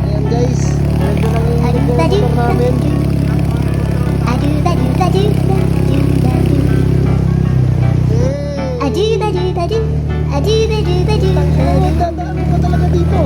Ayan guys, medyo nanginginig po ang motor namin. Dadaan mo pa talaga dito.